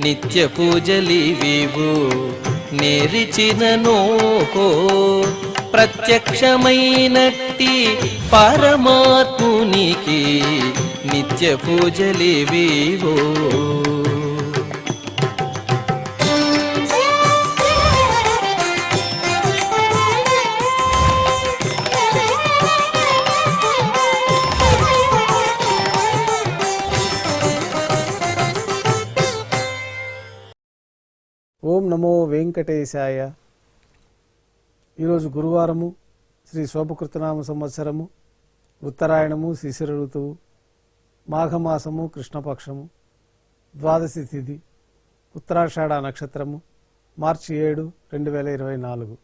నిత్య పూజలివివు నేరిచిననో ప్రత్యక్షమైనట్టి పరమాత్మునికి నిత్య పూజలివివో. ఓం నమో వెంకటేశాయ. ఈరోజు గురువారము, శ్రీ శోభకృతనామ సంవత్సరము, ఉత్తరాయణము, శిశిర ఋతువు, మాఘమాసము, కృష్ణపక్షము, ద్వాదశి తిథి, ఉత్తరాషాఢ నక్షత్రము, మార్చి 7, 2024.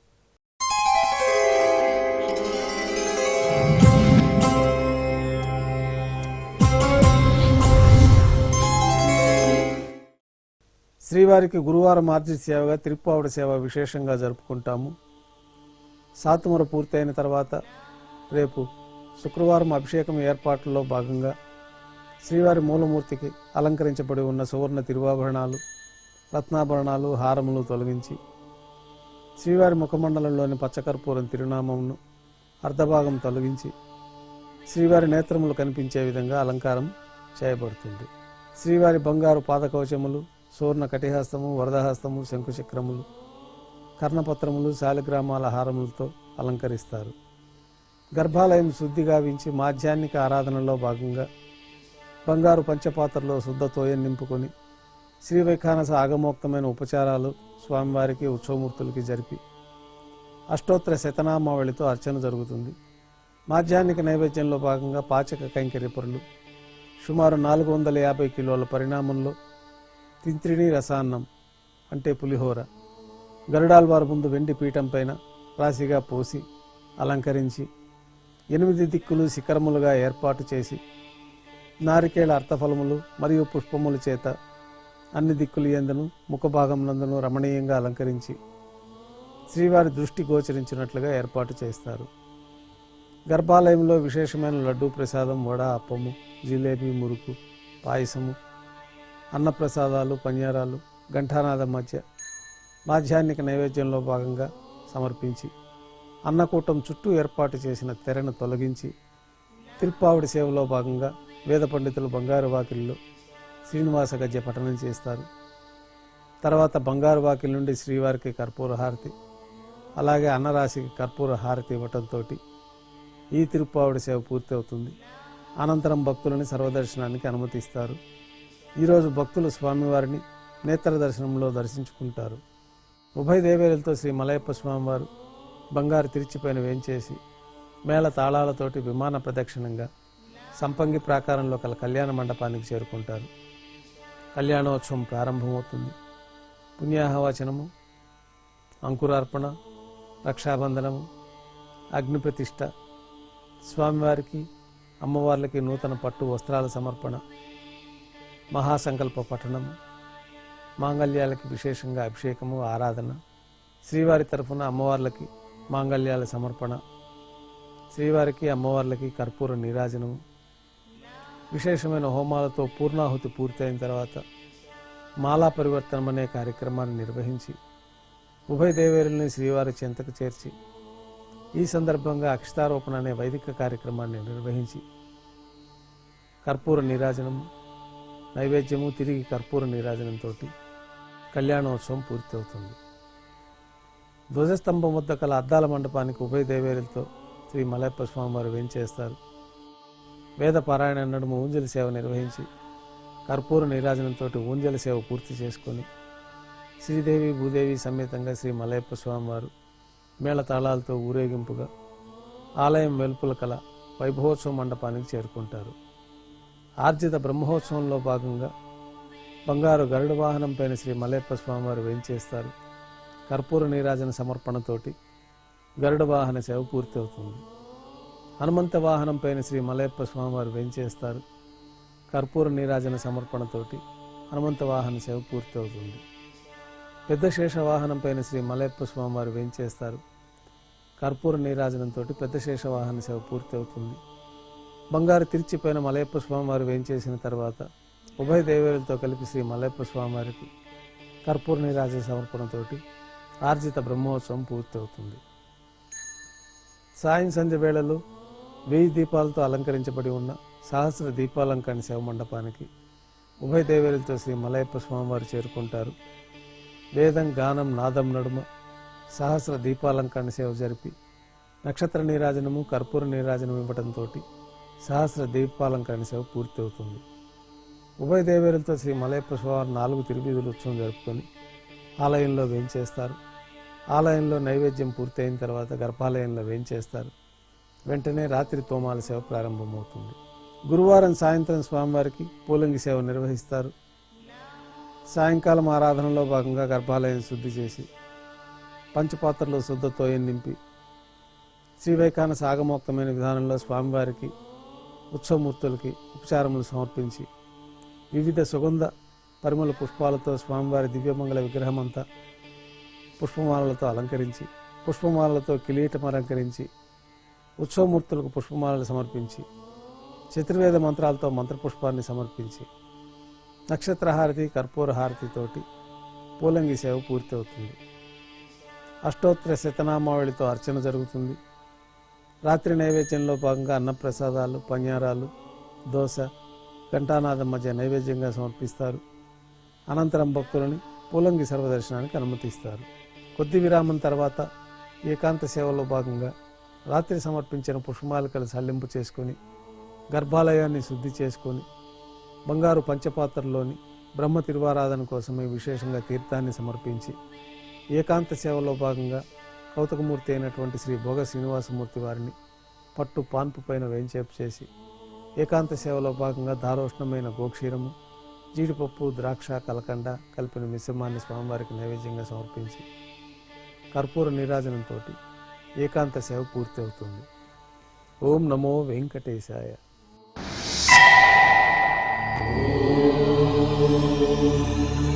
శ్రీవారికి గురువారం ఆర్జిత సేవగా తిరుప్పావడి సేవ విశేషంగా జరుపుకుంటాము. సాతుమర పూర్తయిన తర్వాత రేపు శుక్రవారం అభిషేకం ఏర్పాట్లలో భాగంగా శ్రీవారి మూలమూర్తికి అలంకరించబడి ఉన్న సువర్ణ తిరువాభరణాలు, రత్నాభరణాలు, హారములు తొలగించి శ్రీవారి ముఖమండలంలోని పచ్చకర్పూరం తిరునామమును అర్ధభాగం తొలగించి శ్రీవారి నేత్రములు కనిపించే విధంగా అలంకారం చేయబడుతుంది. శ్రీవారి బంగారు పాదకవచములు, సువర్ణ కటిహస్తము, వరదహస్తము, శంకుచక్రములు, కర్ణపత్రములు, శాలిగ్రామాల హారములతో అలంకరిస్తారు. గర్భాలయం శుద్ధి గావించి మాధ్యాహ్నిక ఆరాధనలో భాగంగా బంగారు పంచపాత్రలో శుద్ధ తోయం నింపుకొని శ్రీవైఖానస ఆగమోక్తమైన ఉపచారాలు స్వామివారికి, ఉత్సవమూర్తులకి జరిపి అష్టోత్తర శతనామావళితో అర్చన జరుగుతుంది. మాధ్యాహ్నిక నైవేద్యంలో భాగంగా పాచక కైంకర్య పొరులు సుమారు 450 కిలోల పరిణామంలో తింత్రిణి రసాన్నం అంటే పులిహోర గరుడాల్వారు ముందు వెండి పీఠం పైన రాశిగా పోసి అలంకరించి 8 దిక్కులు శిఖరములుగా ఏర్పాటు చేసి నారికేళ అర్థఫలములు మరియు పుష్పముల చేత అన్ని దిక్కులు యందును ముఖభాగం నందును రమణీయంగా అలంకరించి శ్రీవారి దృష్టి గోచరించినట్లుగా ఏర్పాటు చేస్తారు. గర్భాలయంలో విశేషమైన లడ్డూ ప్రసాదం, వడ, అప్పము, జిలేబీ, మురుకు, పాయసము, అన్నప్రసాదాలు, పన్యారాలు ఘంటానాదం మధ్య మాధ్యాహ్నిక నైవేద్యంలో భాగంగా సమర్పించి అన్నకూటం చుట్టూ ఏర్పాటు చేసిన తెరను తొలగించి తిరుప్పావడి సేవలో భాగంగా వేద పండితులు బంగారు వాకిలిలో శ్రీనివాస గద్య పఠనం చేస్తారు. తర్వాత బంగారు వాకిలి నుండి శ్రీవారికి కర్పూర హారతి, అలాగే అన్నరాశికి కర్పూర హారతి ఇవ్వటంతో ఈ తిరుప్పావడి సేవ పూర్తి అవుతుంది. అనంతరం భక్తులని సర్వదర్శనానికి అనుమతిస్తారు. ఈరోజు భక్తులు స్వామివారిని నేత్ర దర్శనంలో దర్శించుకుంటారు. ఉభయ దేవేరులతో శ్రీ మలయప్ప స్వామివారు బంగారు తిరిచిపైన వేంచేసి మేళ తాళాలతోటి విమాన ప్రదక్షిణంగా సంపంగి ప్రాకారంలో కల కళ్యాణ మండపానికి చేరుకుంటారు. కళ్యాణోత్సవం ప్రారంభమవుతుంది. పుణ్యాహవచనము, అంకురార్పణ, రక్షాబంధనము, అగ్నిప్రతిష్ఠ, స్వామివారికి అమ్మవార్లకి నూతన పట్టు వస్త్రాల సమర్పణ, మహాసంకల్ప పఠనము, మాంగళ్యాలకి విశేషంగా అభిషేకము, ఆరాధన, శ్రీవారి తరఫున అమ్మవార్లకి మాంగళ్యాల సమర్పణ, శ్రీవారికి అమ్మవార్లకి కర్పూర నీరాజనము, విశేషమైన హోమాలతో పూర్ణాహుతి పూర్తయిన తర్వాత మాలా పరివర్తనం అనే కార్యక్రమాన్ని నిర్వహించి ఉభయ దేవేరుల్ని శ్రీవారి చెంతకు చేర్చి ఈ సందర్భంగా అక్షతారోపణ అనే వైదిక కార్యక్రమాన్ని నిర్వహించి కర్పూర నీరాజనము, నైవేద్యము, తిరిగి కర్పూర నీరాజనంతో కళ్యాణోత్సవం పూర్తవుతుంది. ధ్వజస్తంభం వద్ద కల అద్దాల మండపానికి ఉభయ దేవేరులతో శ్రీ మలయప్ప స్వామివారు వేంచేస్తారు. వేద పారాయణ నడుమ ఊంజలి సేవ నిర్వహించి కర్పూర నీరాజనంతో ఊంజలి సేవ పూర్తి చేసుకొని శ్రీదేవి భూదేవి సమేతంగా శ్రీ మలయప్ప స్వామివారు మేళతాళాలతో ఊరేగింపుగా ఆలయం వెలుపుల కల వైభవోత్సవ మండపానికి చేరుకుంటారు. ఆర్జిత బ్రహ్మోత్సవంలో భాగంగా బంగారు గరుడ వాహనం పైన శ్రీ మలయప్ప స్వామివారు వేంచేస్తారు. కర్పూర నీరాజన సమర్పణతోటి గరుడ వాహన సేవ పూర్తి అవుతుంది. హనుమంత వాహనం పైన శ్రీ మలయప్ప స్వామివారు వేంచేస్తారు. కర్పూర నీరాజన సమర్పణతోటి హనుమంత వాహన సేవ పూర్తి అవుతుంది. పెద్ద శేష వాహనం పైన శ్రీ మలయప్ప స్వామివారు వేంచేస్తారు. కర్పూర నీరాజనంతో పెద్ద శేష వాహన సేవ పూర్తి అవుతుంది. బంగారు తిరిచిపైన మలయప్ప స్వామివారు వేంచేసిన తర్వాత ఉభయ దేవేరులతో కలిపి శ్రీ మలయప్ప స్వామివారికి కర్పూర నీరాజన సమర్పణతోటి ఆర్జిత బ్రహ్మోత్సవం పూర్తవుతుంది. సాయం సంధ్య వేళలో 1000 దీపాలతో అలంకరించబడి ఉన్న సహస్ర దీపాలంకరణ సేవ మండపానికి ఉభయ దేవేరులతో శ్రీ మలయప్ప స్వామివారు చేరుకుంటారు. వేదం, గానం, నాదం నడుమ సహస్ర దీపాలంకరణ సేవ జరిపి నక్షత్ర నీరాజనము, కర్పూర నీరాజనం ఇవ్వడంతో సహస్ర దీపాలంకరణ సేవ పూర్తి అవుతుంది. ఉభయ దేవేరులతో శ్రీ మలయప్ప స్వామివారు 4 తిరువీధుల ఉత్సవం జరుపుకొని ఆలయంలో వేంచేస్తారు. ఆలయంలో నైవేద్యం పూర్తయిన తర్వాత గర్భాలయంలో వేంచేస్తారు. వెంటనే రాత్రి తోమాల సేవ ప్రారంభమవుతుంది. గురువారం సాయంత్రం స్వామివారికి పూలంగి సేవ నిర్వహిస్తారు. సాయంకాలం ఆరాధనలో భాగంగా గర్భాలయం శుద్ధి చేసి పంచపాత్రలో శుద్ధతో నింపి శ్రీవైఖాన సాగమోక్తమైన విధానంలో స్వామివారికి ఉత్సవమూర్తులకి ఉపచారములు సమర్పించి వివిధ సుగంధ పరిమళ పుష్పాలతో స్వామివారి దివ్యమంగళ విగ్రహమంతా పుష్పమాలలతో అలంకరించి పుష్పమాలలతో కిరీటం అలంకరించి ఉత్సవమూర్తులకు పుష్పమాలలు సమర్పించి చతుర్వేద మంత్రాలతో మంత్రపుష్పాన్ని సమర్పించి నక్షత్రహారతి, కర్పూర హారతితోటి పూలంగి సేవ పూర్తవుతుంది. అష్టోత్తర శతనామావళితో అర్చన జరుగుతుంది. రాత్రి నైవేద్యంలో భాగంగా అన్నప్రసాదాలు, పన్యారాలు, దోశ, ఘంటానాదం మధ్య నైవేద్యంగా సమర్పిస్తారు. అనంతరం భక్తులని పూలంగి సర్వదర్శనానికి అనుమతిస్తారు. కొద్ది విరామం తర్వాత ఏకాంత సేవలో భాగంగా రాత్రి సమర్పించిన పుష్పమాలికలు సల్లింపు చేసుకొని గర్భాలయాన్ని శుద్ధి చేసుకొని బంగారు పంచపాత్రలోని బ్రహ్మ తిరువారాధన కోసమే విశేషంగా తీర్థాన్ని సమర్పించి ఏకాంత సేవలో భాగంగా కౌతుకమూర్తి అయినటువంటి శ్రీ భోగ శ్రీనివాసమూర్తి వారిని పట్టు పాన్పు పైన వేంచేపు చేసి ఏకాంత సేవలో భాగంగా దారోష్ణమైన గోక్షీరము, జీడిపప్పు, ద్రాక్ష, కలకండ కలిపిన మిశ్రమాన్ని స్వామివారికి నైవేద్యంగా సమర్పించి కర్పూర నీరాజనంతో ఏకాంత సేవ పూర్తి అవుతుంది. ఓం నమో వెంకటేశాయ. ఓం